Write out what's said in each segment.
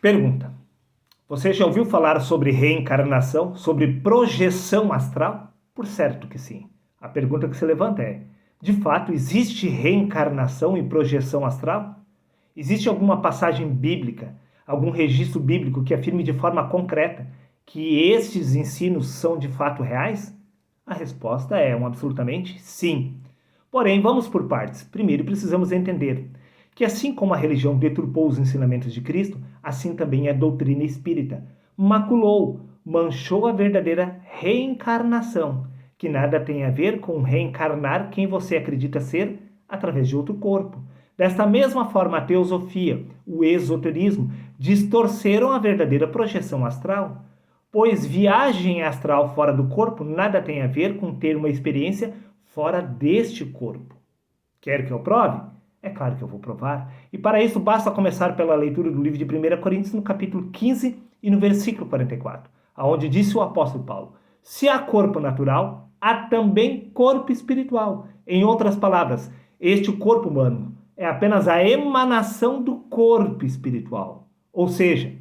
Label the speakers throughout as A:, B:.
A: Pergunta: você já ouviu falar sobre reencarnação, sobre projeção astral? Por certo que sim. A pergunta que se levanta é: de fato existe reencarnação e projeção astral? Existe alguma passagem bíblica, algum registro bíblico que afirme de forma concreta que estes ensinos são de fato reais? A resposta é um absolutamente sim. Porém, vamos por partes. Primeiro, precisamos entender que assim como a religião deturpou os ensinamentos de Cristo, assim também a doutrina espírita maculou, manchou a verdadeira reencarnação, que nada tem a ver com reencarnar quem você acredita ser através de outro corpo. Desta mesma forma, a teosofia, o esoterismo, distorceram a verdadeira projeção astral, pois viagem astral fora do corpo nada tem a ver com ter uma experiência fora deste corpo. Quer que eu prove? É claro que eu vou provar. E para isso basta começar pela leitura do livro de 1 Coríntios, no capítulo 15 e no versículo 44, aonde disse o apóstolo Paulo: se há corpo natural, há também corpo espiritual. Em outras palavras, este corpo humano é apenas a emanação do corpo espiritual. Ou seja,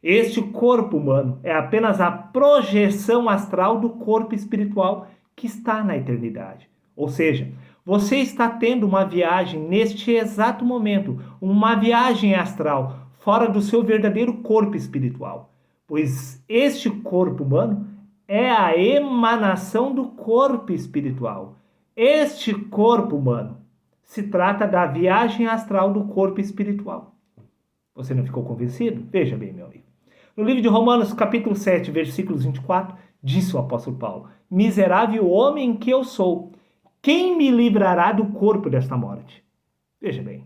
A: este corpo humano é apenas a projeção astral do corpo espiritual que está na eternidade. Ou seja, você está tendo uma viagem neste exato momento, uma viagem astral fora do seu verdadeiro corpo espiritual, pois este corpo humano é a emanação do corpo espiritual. Este corpo humano se trata da viagem astral do corpo espiritual. Você não ficou convencido? Veja bem, meu amigo. No livro de Romanos, capítulo 7, versículos 24, disse o apóstolo Paulo: miserável homem que eu sou, quem me livrará do corpo desta morte? Veja bem,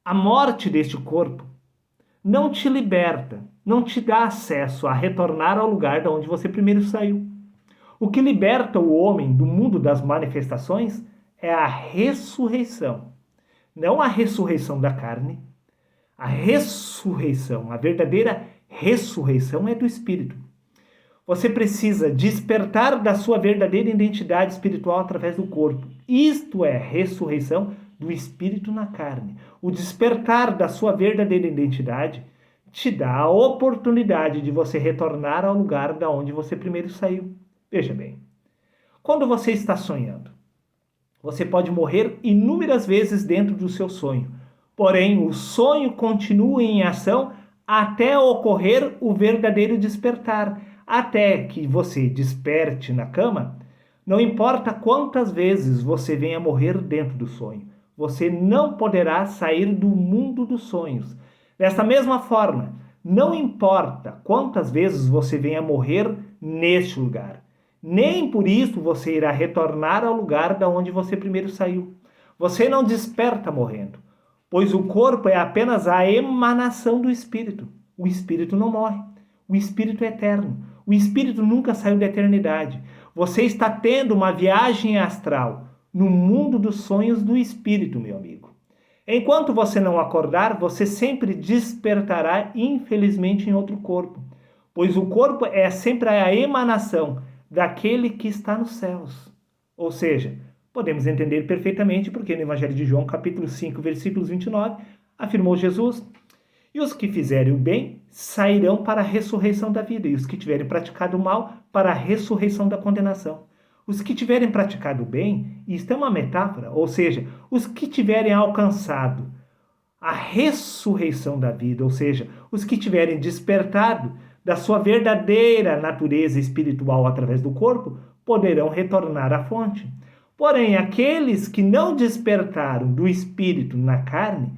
A: a morte deste corpo não te liberta, não te dá acesso a retornar ao lugar de onde você primeiro saiu. O que liberta o homem do mundo das manifestações é a ressurreição. Não a ressurreição da carne. A ressurreição, a verdadeira ressurreição é do espírito. Você precisa despertar da sua verdadeira identidade espiritual através do corpo. Isto é ressurreição do espírito na carne. O despertar da sua verdadeira identidade te dá a oportunidade de você retornar ao lugar da onde você primeiro saiu. Veja bem, quando você está sonhando, você pode morrer inúmeras vezes dentro do seu sonho. Porém, o sonho continua em ação até ocorrer o verdadeiro despertar. Até que você desperte na cama, não importa quantas vezes você venha morrer dentro do sonho, você não poderá sair do mundo dos sonhos. Desta mesma forma, não importa quantas vezes você venha morrer neste lugar, nem por isso você irá retornar ao lugar da onde você primeiro saiu. Você não desperta morrendo, pois o corpo é apenas a emanação do espírito. O espírito não morre, o espírito é eterno. O espírito nunca saiu da eternidade. Você está tendo uma viagem astral no mundo dos sonhos do espírito, meu amigo. Enquanto você não acordar, você sempre despertará, infelizmente, em outro corpo. Pois o corpo é sempre a emanação daquele que está nos céus. Ou seja, podemos entender perfeitamente porque no Evangelho de João, capítulo 5, versículos 29, afirmou Jesus: e os que fizerem o bem sairão para a ressurreição da vida, e os que tiverem praticado o mal para a ressurreição da condenação. Os que tiverem praticado o bem, isto é uma metáfora, ou seja, os que tiverem alcançado a ressurreição da vida, ou seja, os que tiverem despertado da sua verdadeira natureza espiritual através do corpo, poderão retornar à fonte. Porém, aqueles que não despertaram do espírito na carne,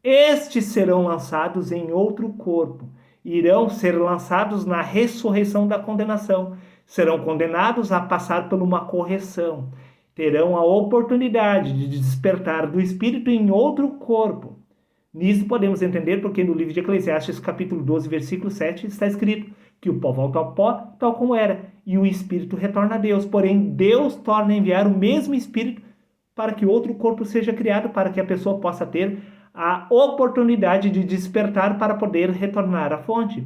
A: estes serão lançados em outro corpo, irão ser lançados na ressurreição da condenação, serão condenados a passar por uma correção, terão a oportunidade de despertar do espírito em outro corpo. Nisso podemos entender porque no livro de Eclesiastes, capítulo 12, versículo 7, está escrito que o pó volta ao pó, tal como era, e o espírito retorna a Deus. Porém, Deus torna a enviar o mesmo espírito para que outro corpo seja criado, para que a pessoa possa ter a oportunidade de despertar para poder retornar à fonte.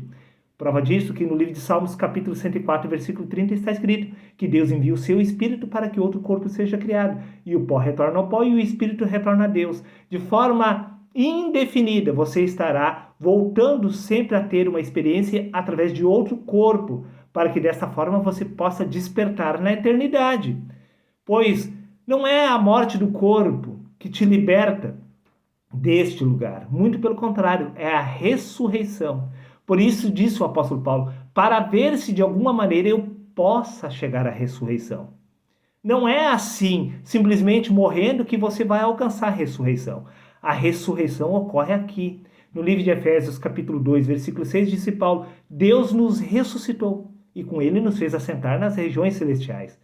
A: Prova disso que no livro de Salmos, capítulo 104, versículo 30, está escrito que Deus envia o seu espírito para que outro corpo seja criado, e o pó retorna ao pó e o espírito retorna a Deus. De forma indefinida. Você estará voltando sempre a ter uma experiência através de outro corpo, para que desta forma você possa despertar na eternidade. Pois não é a morte do corpo que te liberta deste lugar. Muito pelo contrário, é a ressurreição. Por isso disse o apóstolo Paulo, para ver se de alguma maneira eu possa chegar à ressurreição. Não é assim, simplesmente morrendo, que você vai alcançar a ressurreição. A ressurreição ocorre aqui. No livro de Efésios, capítulo 2, versículo 6, disse Paulo, Deus nos ressuscitou e com ele nos fez assentar nas regiões celestiais.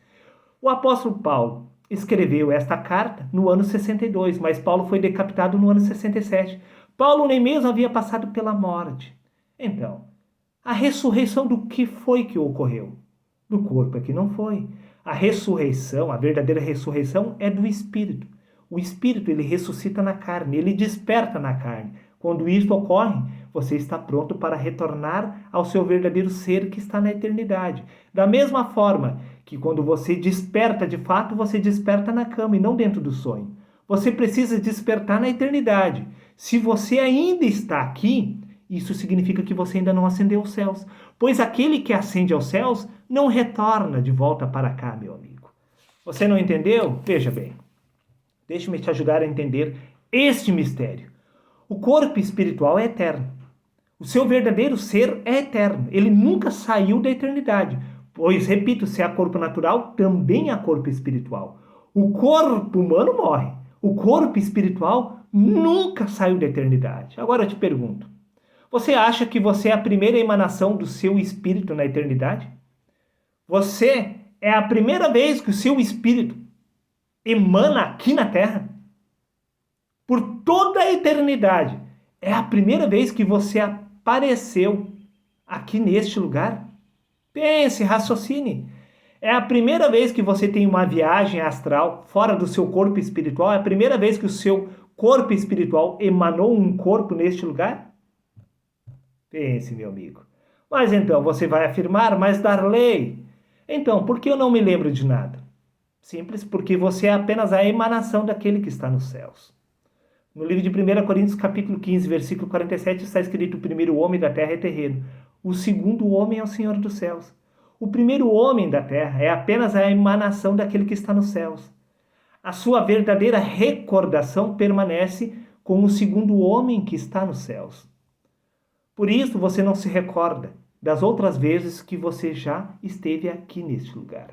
A: O apóstolo Paulo escreveu esta carta no ano 62, mas Paulo foi decapitado no ano 67. Paulo nem mesmo havia passado pela morte. Então, a ressurreição do que foi que ocorreu? Do corpo é que não foi. A ressurreição, a verdadeira ressurreição é do espírito. O espírito, ele ressuscita na carne, ele desperta na carne. Quando isso ocorre, você está pronto para retornar ao seu verdadeiro ser que está na eternidade. Da mesma forma que quando você desperta de fato, você desperta na cama e não dentro do sonho. Você precisa despertar na eternidade. Se você ainda está aqui, isso significa que você ainda não ascendeu aos céus. Pois aquele que ascende aos céus não retorna de volta para cá, meu amigo. Você não entendeu? Veja bem. Deixe-me te ajudar a entender este mistério. O corpo espiritual é eterno. O seu verdadeiro ser é eterno. Ele nunca saiu da eternidade. Pois, repito, se há corpo natural, também há corpo espiritual. O corpo humano morre. O corpo espiritual nunca saiu da eternidade. Agora eu te pergunto, você acha que você é a primeira emanação do seu espírito na eternidade? Você é a primeira vez que o seu espírito emana aqui na Terra? Por toda a eternidade, é a primeira vez que você apareceu aqui neste lugar? Pense, raciocine. É a primeira vez que você tem uma viagem astral fora do seu corpo espiritual? É a primeira vez que o seu corpo espiritual emanou um corpo neste lugar? Pense, meu amigo. Mas então você vai afirmar, mas Darley, então por que eu não me lembro de nada? Simples, porque você é apenas a emanação daquele que está nos céus. No livro de 1 Coríntios, capítulo 15, versículo 47, está escrito: o primeiro homem da terra é terreno, o segundo homem é o Senhor dos céus. O primeiro homem da terra é apenas a emanação daquele que está nos céus. A sua verdadeira recordação permanece com o segundo homem que está nos céus. Por isso você não se recorda das outras vezes que você já esteve aqui neste lugar.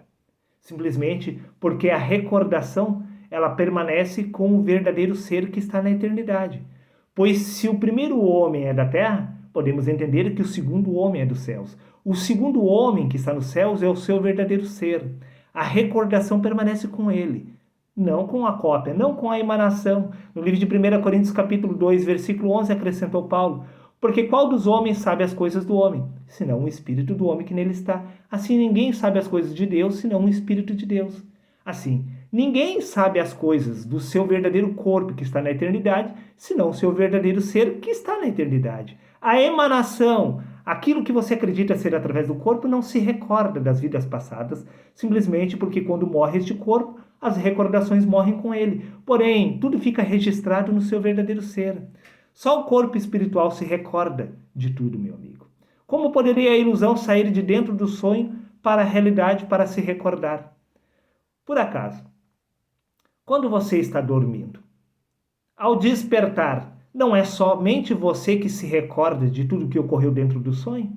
A: Simplesmente porque a recordação ela permanece com o verdadeiro ser que está na eternidade. Pois se o primeiro homem é da terra, podemos entender que o segundo homem é dos céus. O segundo homem que está nos céus é o seu verdadeiro ser. A recordação permanece com ele, não com a cópia, não com a emanação. No livro de 1 Coríntios capítulo 2, versículo 11, acrescentou Paulo: porque qual dos homens sabe as coisas do homem, senão o espírito do homem que nele está? Assim ninguém sabe as coisas de Deus, senão o espírito de Deus. Assim, ninguém sabe as coisas do seu verdadeiro corpo que está na eternidade, senão o seu verdadeiro ser que está na eternidade. A emanação, aquilo que você acredita ser através do corpo, não se recorda das vidas passadas, simplesmente porque quando morre este corpo, as recordações morrem com ele. Porém, tudo fica registrado no seu verdadeiro ser. Só o corpo espiritual se recorda de tudo, meu amigo. Como poderia a ilusão sair de dentro do sonho para a realidade para se recordar? Por acaso, quando você está dormindo, ao despertar, não é somente você que se recorda de tudo que ocorreu dentro do sonho?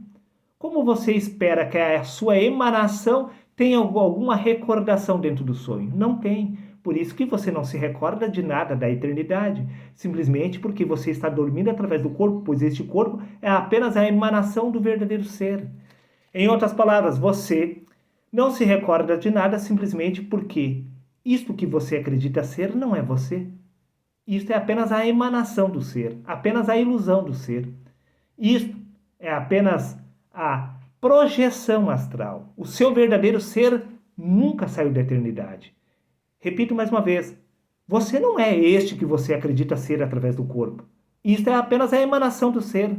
A: Como você espera que a sua emanação tenha alguma recordação dentro do sonho? Não tem. Por isso que você não se recorda de nada da eternidade, simplesmente porque você está dormindo através do corpo, pois este corpo é apenas a emanação do verdadeiro ser. Em outras palavras, você não se recorda de nada simplesmente porque isto que você acredita ser não é você. Isto é apenas a emanação do ser, apenas a ilusão do ser. Isto é apenas a projeção astral. O seu verdadeiro ser nunca saiu da eternidade. Repito mais uma vez, você não é este que você acredita ser através do corpo. Isto é apenas a emanação do ser.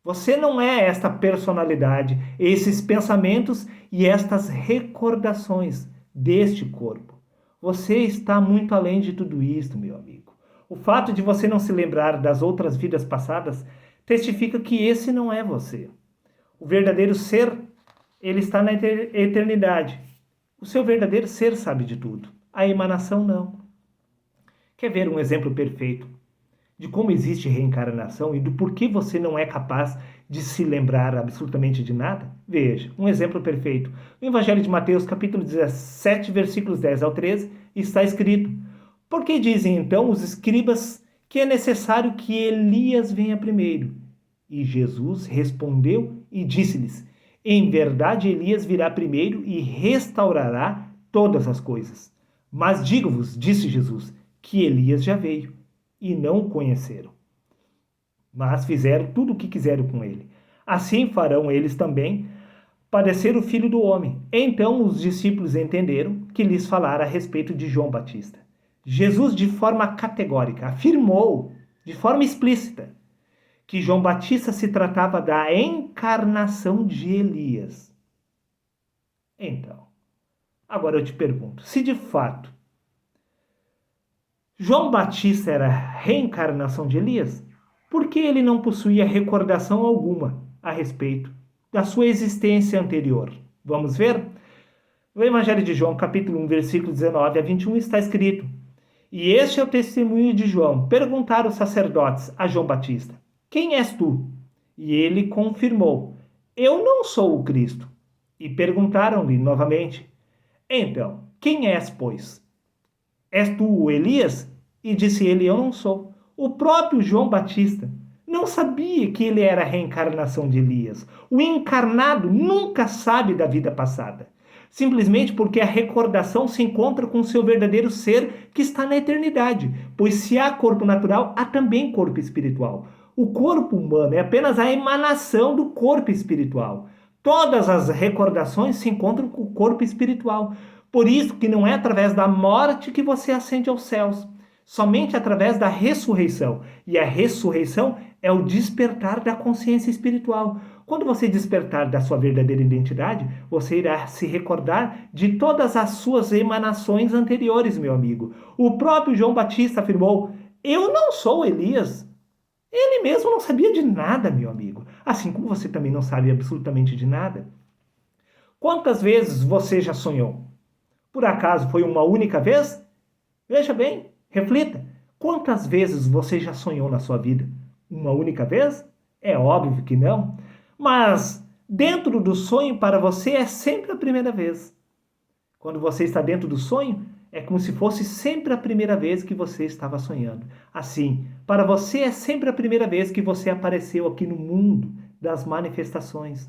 A: Você não é esta personalidade, esses pensamentos e estas recordações deste corpo. Você está muito além de tudo isto, meu amigo. O fato de você não se lembrar das outras vidas passadas testifica que esse não é você. O verdadeiro ser, ele está na eternidade. O seu verdadeiro ser sabe de tudo. A emanação não. Quer ver um exemplo perfeito de como existe reencarnação e do porquê você não é capaz de se lembrar absolutamente de nada? Veja, um exemplo perfeito. No Evangelho de Mateus, capítulo 17, versículos 10 ao 13, está escrito: Por que dizem então os escribas que é necessário que Elias venha primeiro? E Jesus respondeu e disse-lhes: Em verdade, Elias virá primeiro e restaurará todas as coisas. Mas digo-vos, disse Jesus, que Elias já veio e não o conheceram. Mas fizeram tudo o que quiseram com ele. Assim farão eles também padecer o Filho do Homem. Então os discípulos entenderam que lhes falara a respeito de João Batista. Jesus, de forma categórica, afirmou, de forma explícita, que João Batista se tratava da encarnação de Elias. Então, agora eu te pergunto, se de fato João Batista era a reencarnação de Elias, por que ele não possuía recordação alguma a respeito da sua existência anterior? Vamos ver? No Evangelho de João, capítulo 1, versículo 19 a 21, está escrito: E este é o testemunho de João. Perguntaram os sacerdotes a João Batista: Quem és tu? E ele confirmou: Eu não sou o Cristo. E perguntaram-lhe novamente: Então, quem és, pois? És tu o Elias? E disse ele: Eu não sou. O próprio João Batista não sabia que ele era a reencarnação de Elias. O encarnado nunca sabe da vida passada. Simplesmente porque a recordação se encontra com o seu verdadeiro ser que está na eternidade. Pois se há corpo natural, há também corpo espiritual. O corpo humano é apenas a emanação do corpo espiritual. Todas as recordações se encontram com o corpo espiritual. Por isso que não é através da morte que você ascende aos céus, somente através da ressurreição. E a ressurreição é o despertar da consciência espiritual. Quando você despertar da sua verdadeira identidade, você irá se recordar de todas as suas emanações anteriores, meu amigo. O próprio João Batista afirmou: Eu não sou Elias. Ele mesmo não sabia de nada, meu amigo. Assim como você também não sabe absolutamente de nada. Quantas vezes você já sonhou? Por acaso foi uma única vez? Veja bem, reflita. Quantas vezes você já sonhou na sua vida? Uma única vez? É óbvio que não. Mas dentro do sonho, para você, é sempre a primeira vez. Quando você está dentro do sonho, é como se fosse sempre a primeira vez que você estava sonhando. Assim, para você é sempre a primeira vez que você apareceu aqui no mundo das manifestações.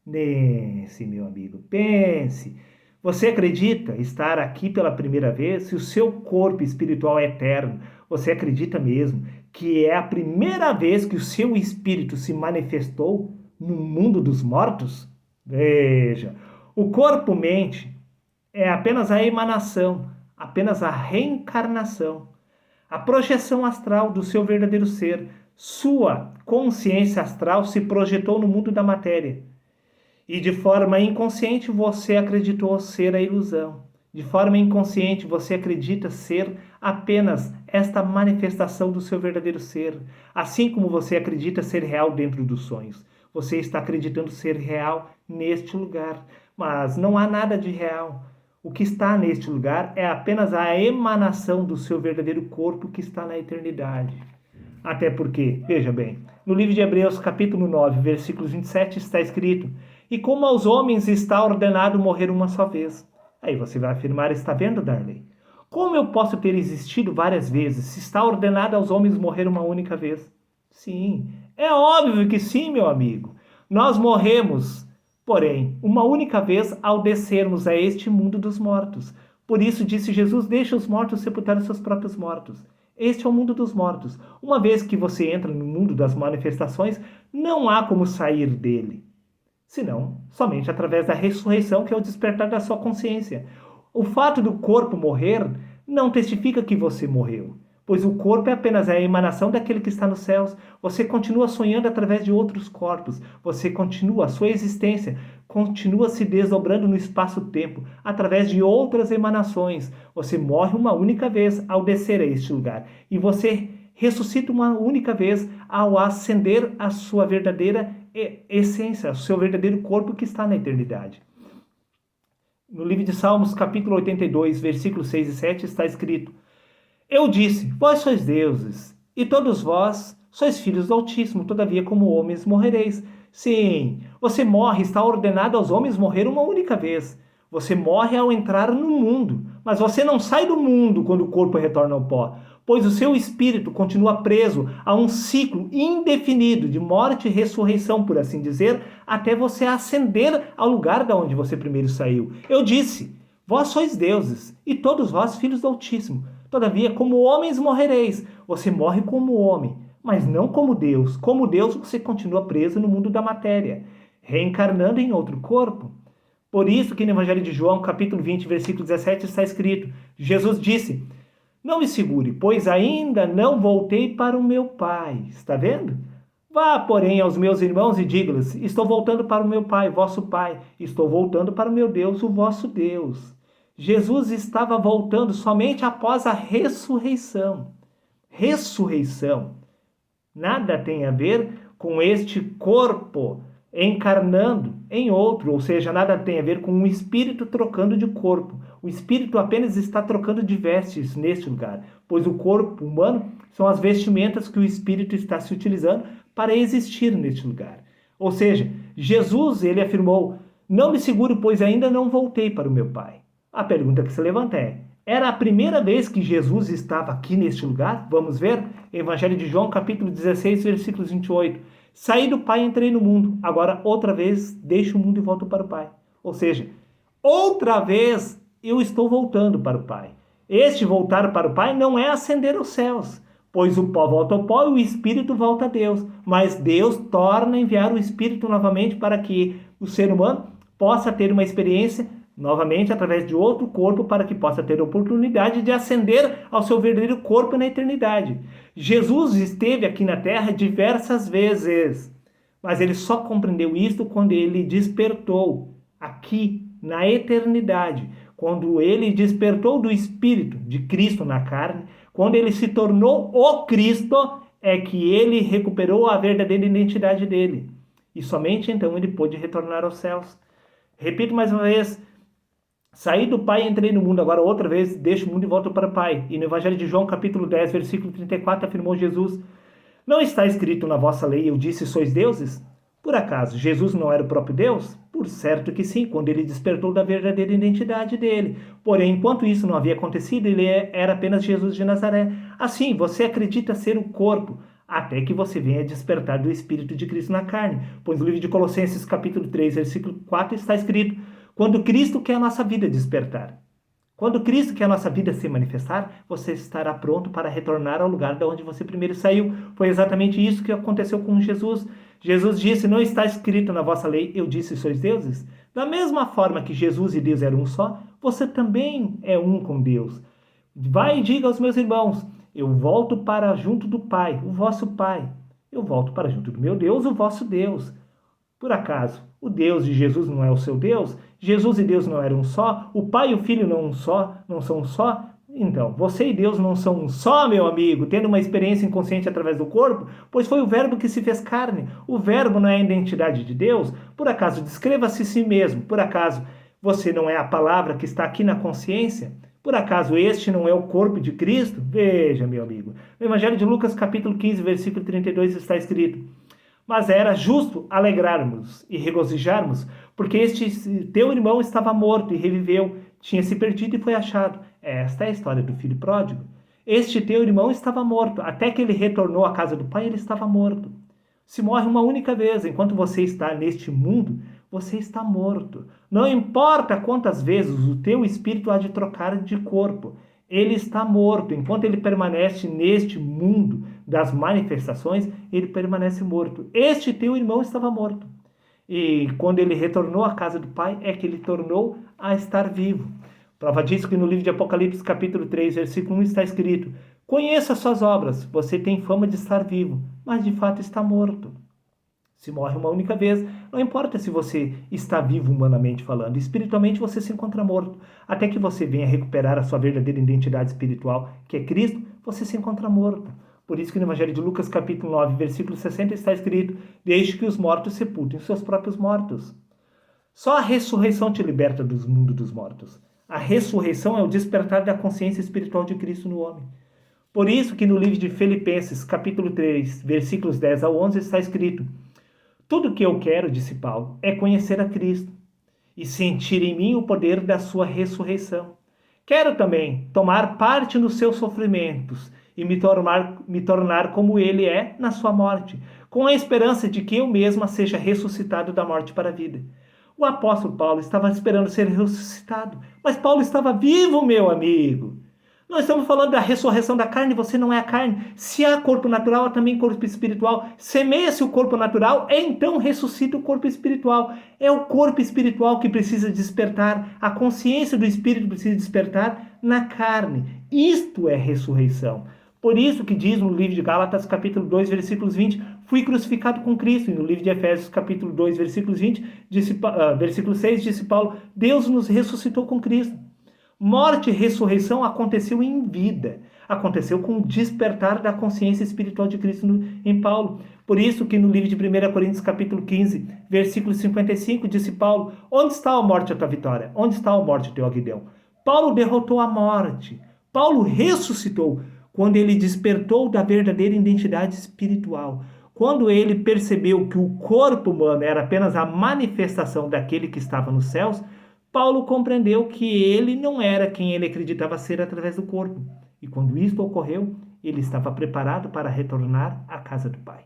A: Pense, meu amigo, pense. Você acredita estar aqui pela primeira vez? Se o seu corpo espiritual é eterno, você acredita mesmo que é a primeira vez que o seu espírito se manifestou no mundo dos mortos? Veja, o corpo-mente é apenas a emanação, apenas a reencarnação, a projeção astral do seu verdadeiro ser. Sua consciência astral se projetou no mundo da matéria. E de forma inconsciente você acreditou ser a ilusão. De forma inconsciente você acredita ser apenas esta manifestação do seu verdadeiro ser. Assim como você acredita ser real dentro dos sonhos. Você está acreditando ser real neste lugar. Mas não há nada de real. O que está neste lugar é apenas a emanação do seu verdadeiro corpo que está na eternidade. Até porque, veja bem, no livro de Hebreus, capítulo 9, versículos 27, está escrito: E como aos homens está ordenado morrer uma só vez. Aí você vai afirmar: Está vendo, Darley? Como eu posso ter existido várias vezes se está ordenado aos homens morrer uma única vez? Sim, é óbvio que sim, meu amigo. Nós morremos, porém, uma única vez ao descermos a este mundo dos mortos. Por isso disse Jesus: Deixa os mortos sepultar os seus próprios mortos. Este é o mundo dos mortos. Uma vez que você entra no mundo das manifestações, não há como sair dele. Senão, somente através da ressurreição, que é o despertar da sua consciência. O fato do corpo morrer não testifica que você morreu, pois o corpo é apenas a emanação daquele que está nos céus. Você continua sonhando através de outros corpos. Você continua, a sua existência continua se desdobrando no espaço-tempo, através de outras emanações. Você morre uma única vez ao descer a este lugar. E você ressuscita uma única vez ao ascender a sua verdadeira essência, o seu verdadeiro corpo que está na eternidade. No livro de Salmos, capítulo 82, versículos 6 e 7, está escrito: Eu disse, vós sois deuses, e todos vós sois filhos do Altíssimo, todavia como homens morrereis. Sim, você morre, está ordenado aos homens morrer uma única vez. Você morre ao entrar no mundo, mas você não sai do mundo quando o corpo retorna ao pó, pois o seu espírito continua preso a um ciclo indefinido de morte e ressurreição, por assim dizer, até você ascender ao lugar da onde você primeiro saiu. Eu disse, vós sois deuses, e todos vós filhos do Altíssimo. Todavia, como homens morrereis. Você morre como homem, mas não como Deus. Como Deus, você continua preso no mundo da matéria, reencarnando em outro corpo. Por isso que no Evangelho de João, capítulo 20, versículo 17, está escrito: Jesus disse, não me segure, pois ainda não voltei para o meu Pai. Está vendo? Vá, porém, aos meus irmãos e diga-lhes, estou voltando para o meu Pai, vosso Pai. Estou voltando para o meu Deus, o vosso Deus. Jesus estava voltando somente após a ressurreição. Ressurreição. Nada tem a ver com este corpo encarnando em outro, ou seja, nada tem a ver com um espírito trocando de corpo. O espírito apenas está trocando de vestes neste lugar, pois o corpo humano são as vestimentas que o espírito está se utilizando para existir neste lugar. Ou seja, Jesus, ele afirmou, não me seguro, pois ainda não voltei para o meu Pai. A pergunta que se levanta é, era a primeira vez que Jesus estava aqui neste lugar? Vamos ver? Evangelho de João, capítulo 16, versículos 28. Saí do Pai e entrei no mundo. Agora, outra vez, deixo o mundo e volto para o Pai. Ou seja, outra vez eu estou voltando para o Pai. Este voltar para o Pai não é ascender aos céus, pois o pó volta ao pó e o Espírito volta a Deus. Mas Deus torna a enviar o Espírito novamente para que o ser humano possa ter uma experiência novamente através de outro corpo, para que possa ter a oportunidade de ascender ao seu verdadeiro corpo na eternidade. Jesus esteve aqui na Terra diversas vezes, mas ele só compreendeu isto quando ele despertou aqui na eternidade, quando ele despertou do Espírito de Cristo na carne, quando ele se tornou o Cristo, é que ele recuperou a verdadeira identidade dele. E somente então ele pôde retornar aos céus. Repito mais uma vez, saí do Pai e entrei no mundo, agora outra vez deixo o mundo e volto para o Pai. E no Evangelho de João, capítulo 10, versículo 34, afirmou Jesus, não está escrito na vossa lei, eu disse, sois deuses? Por acaso, Jesus não era o próprio Deus? Por certo que sim, quando ele despertou da verdadeira identidade dele. Porém, enquanto isso não havia acontecido, ele era apenas Jesus de Nazaré. Assim, você acredita ser o corpo, até que você venha despertar do Espírito de Cristo na carne. Pois no livro de Colossenses, capítulo 3, versículo 4, está escrito, quando Cristo quer a nossa vida despertar. Quando Cristo quer a nossa vida se manifestar, você estará pronto para retornar ao lugar de onde você primeiro saiu. Foi exatamente isso que aconteceu com Jesus. Jesus disse, não está escrito na vossa lei, eu disse, sois deuses? Da mesma forma que Jesus e Deus eram um só, você também é um com Deus. Vai e diga aos meus irmãos, eu volto para junto do Pai, o vosso Pai. Eu volto para junto do meu Deus, o vosso Deus. Por acaso, o Deus de Jesus não é o seu Deus? Jesus e Deus não eram um só? O Pai e o Filho não são um só? Então, você e Deus não são um só, meu amigo, tendo uma experiência inconsciente através do corpo? Pois foi o Verbo que se fez carne. O Verbo não é a identidade de Deus? Por acaso, descreva-se si mesmo. Por acaso, você não é a palavra que está aqui na consciência? Por acaso, este não é o corpo de Cristo? Veja, meu amigo. No Evangelho de Lucas, capítulo 15, versículo 32, está escrito, mas era justo alegrarmos e regozijarmos, porque este teu irmão estava morto e reviveu, tinha se perdido e foi achado. Esta é a história do filho pródigo. Este teu irmão estava morto, até que ele retornou à casa do pai, ele estava morto. Se morre uma única vez, enquanto você está neste mundo, você está morto. Não importa quantas vezes o teu espírito há de trocar de corpo, ele está morto. Enquanto ele permanece neste mundo das manifestações, ele permanece morto. Este teu irmão estava morto. E quando ele retornou à casa do Pai, é que ele tornou a estar vivo. Prova disso que no livro de Apocalipse, capítulo 3, versículo 1, está escrito, Conheça suas obras. Você tem fama de estar vivo, mas de fato está morto. Se morre uma única vez, não importa se você está vivo humanamente falando, espiritualmente você se encontra morto. Até que você venha recuperar a sua verdadeira identidade espiritual, que é Cristo, você se encontra morto. Por isso que no Evangelho de Lucas, capítulo 9, versículo 60, está escrito: deixe que os mortos sepultem seus próprios mortos. Só a ressurreição te liberta do mundo dos mortos. A ressurreição é o despertar da consciência espiritual de Cristo no homem. Por isso que no livro de Filipenses, capítulo 3, versículos 10 ao 11, está escrito: tudo o que eu quero, disse Paulo, é conhecer a Cristo e sentir em mim o poder da sua ressurreição. Quero também tomar parte nos seus sofrimentos e me tornar como ele é na sua morte, com a esperança de que eu mesma seja ressuscitado da morte para a vida. O apóstolo Paulo estava esperando ser ressuscitado, mas Paulo estava vivo, meu amigo. Nós estamos falando da ressurreição da carne, você não é a carne. Se há corpo natural, há também corpo espiritual. Semeia-se o corpo natural, então ressuscita o corpo espiritual. É o corpo espiritual que precisa despertar, a consciência do espírito precisa despertar na carne. Isto é ressurreição. Por isso que diz no livro de Gálatas, capítulo 2, versículos 20, fui crucificado com Cristo. E no livro de Efésios, capítulo 2, versículos 20, versículo 6, disse Paulo, Deus nos ressuscitou com Cristo. Morte e ressurreição aconteceu em vida. Aconteceu com o despertar da consciência espiritual de Cristo em Paulo. Por isso que no livro de 1 Coríntios capítulo 15, versículo 55, disse Paulo, onde está a morte a tua vitória? Onde está a morte o teu aguilhão? Paulo derrotou a morte. Paulo ressuscitou quando ele despertou da verdadeira identidade espiritual. Quando ele percebeu que o corpo humano era apenas a manifestação daquele que estava nos céus, Paulo compreendeu que ele não era quem ele acreditava ser através do corpo. E quando isto ocorreu, ele estava preparado para retornar à casa do Pai.